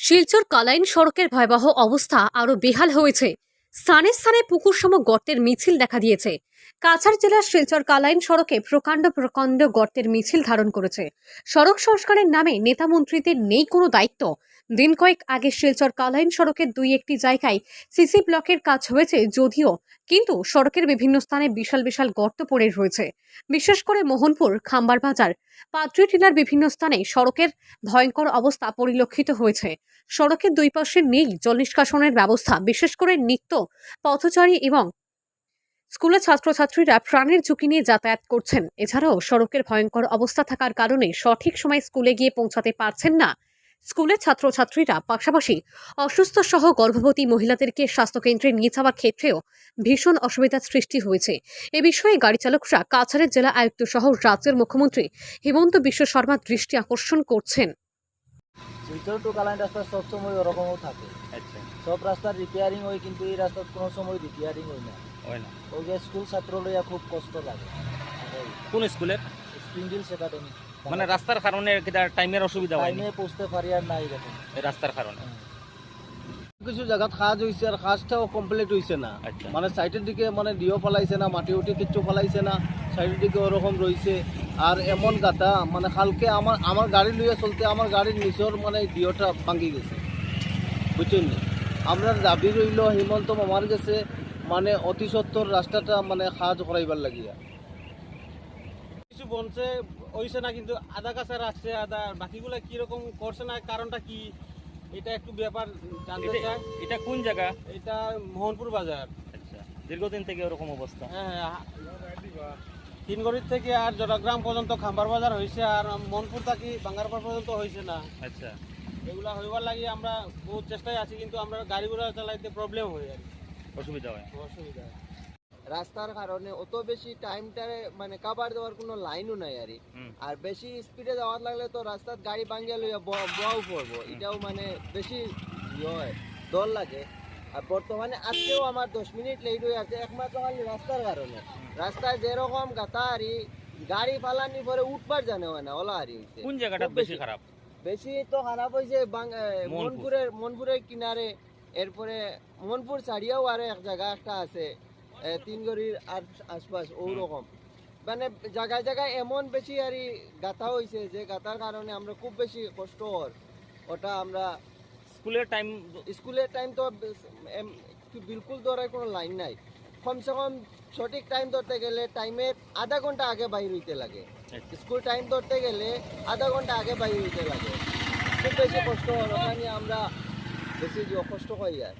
শিলচর কালাইন সড়কের ভয়াবহ অবস্থা আরও বেহাল হয়েছে। স্থানে স্থানে পুকুরসম গর্তের মিছিল দেখা দিয়েছে। কাছাড় জেলার শিলচর কালাইন সড়কে প্রকাণ্ড প্রকাণ্ড গর্তের মিছিল ধারণ করেছে। সড়ক সংস্কারের নামে নেতা মন্ত্রীদের নেই কোনো দায়িত্ব। দিন কয়েক আগে শিলচর কালাইন সড়কের দুই একটি জায়গায় সিসি ব্লকের কাজ হয়েছে যদিও, কিন্তু সড়কের বিভিন্ন স্থানে বিশাল বিশাল গর্ত পড়ে রয়েছে। বিশেষ করে মোহনপুর, খাম্বার বাজার, পাত্রী টিলার বিভিন্ন স্থানে সড়কের ভয়ঙ্কর অবস্থা পরিলক্ষিত হয়েছে। সড়কের দুই পাশে নেই জল নিষ্কাশনের ব্যবস্থা। বিশেষ করে নিত্য পথচারী এবং স্কুলের ছাত্রছাত্রীরা প্রাণের ঝুঁকি নিয়ে যাতায়াত করছেন। এছাড়াও সড়কের ভয়ঙ্কর অবস্থা থাকার কারণে সঠিক সময় স্কুলে গিয়ে পৌঁছাতে পারছেন না স্কুলের ছাত্রছাত্রীরা। পাশাপাশি অসুস্থ সহ গর্ভবতী মহিলাদেরকে স্বাস্থ্যকেন্দ্রে নিয়ে যাওয়ার ক্ষেত্রেও ভীষণ অসুবিধার সৃষ্টি হয়েছে। এ বিষয়ে গাড়ি চালকরা কাছাড়ের জেলা আয়ুক্ত সহ রাজ্যের মুখ্যমন্ত্রী হিমন্ত বিশ্ব শর্মার দৃষ্টি আকর্ষণ করছেন। শিলচর টু কালাইন রাস্তা সবসময় ওরকমও থাকে। আচ্ছা, সব রাস্তার রিপেয়ারিং হয়, কিন্তু এই রাস্তার কোনো সময় রিপেয়ারিং হয় না। হয় না। ওই যে স্কুল ছাত্র লইয়া খুব কষ্ট লাগে। কোন স্কুলের? স্প্রিংডিলস একাডেমি। মানে রাস্তার কারণে টাইমের অসুবিধা হয় টাইমে পৌঁছতে পারি আর না এরকম। এই রাস্তার কারণে। কিছু জায়গাত কাজ হয়েছে আর কাজটাও কমপ্লিট হয়েছে না। আচ্ছা। মানে সাইডের দিকে মানে দিও ফেলাইছে না, মাটি উঠি কিচ্ছু ফেলাইছে না, সাইডের দিকে ওরকম রয়েছে। আর এমন গাতা মানে কালকে আমার গাড়ি লইয়া চলতে আমার গাড়ির নিচর মানে দিওটা ভাঙি গেছে, বুঝছেন নি? আমরা দাবি রইল হিমন্ত মামার গেছে মানে অতি সত্তর রাস্তাটা মানে কাজ করাইবার লাগিয়া। কিছু বলছে হইছে না, কিন্তু আধা কাছে রাখছে, আধা বাকিগুলো কিরকম করছে না, কারণটা কি এটা একটু ব্যাপার জানতে চাই। এটা কোন জায়গা? এটা মোহনপুর বাজার। আচ্ছা, দীর্ঘদিন থেকে এরকম অবস্থা। হ্যাঁ, তিনগড়ির থেকে আর জটাগ্রাম পর্যন্ত খাম্বার বাজার হয়েছে, আর মোহনপুর থাকি বাঙ্গারপাড় পর্যন্ত হয়েছে না। আচ্ছা, এগুলা হইবার লাগে আমরা বহুত চেষ্টায় আছি, কিন্তু আমরা গাড়িগুলো চালাইতে প্রবলেম হয় আর অসুবিধা হয়। অসুবিধা হয়। রাস্তার কারণে অত বেশি টাইমটা মানে কাভার দেওয়ার কোনো লাইনও নাই আর বেশি স্পিডে যাওয়ার লাগলে তো রাস্তার গাড়ি ভাঙিয়া লইয়া বোয়াও পড়বো, এটাও মানে বেশি হয়, ডর লাগে। আর বর্তমানে আজকেও আমার 10 মিনিট লেট হয়ে আছে একমাত্র খালি রাস্তার কারণে। রাস্তায় যেরকম গাতা গাড়ি ফালানি পরে উঠবার জানে হয় না, ওলা হয়েছে। কোন জায়গাটা বেশি খারাপ? বেশি তো খারাপ হয়েছে মনপুরের কিনারে, এরপরে মনপুর ছাড়িয়েও আরো এক জায়গা একটা আছে তিনগড়ির আর আশপাশ ওরকম মানে জায়গায় জায়গায় এমন বেশি আর গাথা হয়েছে যে গাথার কারণে আমরা খুব বেশি কষ্ট ওটা আমরা স্কুলের টাইম তো বিলকুল ধরার কোনো লাইন নাই। কমসে কম সঠিক টাইম ধরতে গেলে টাইমের আধা ঘন্টা আগে বাইর হইতে লাগে। স্কুল টাইম ধরতে গেলে আধা ঘন্টা আগে বাইর হইতে লাগে। খুব বেশি কষ্ট ওখানে আমরা বেশি কষ্ট পাই আর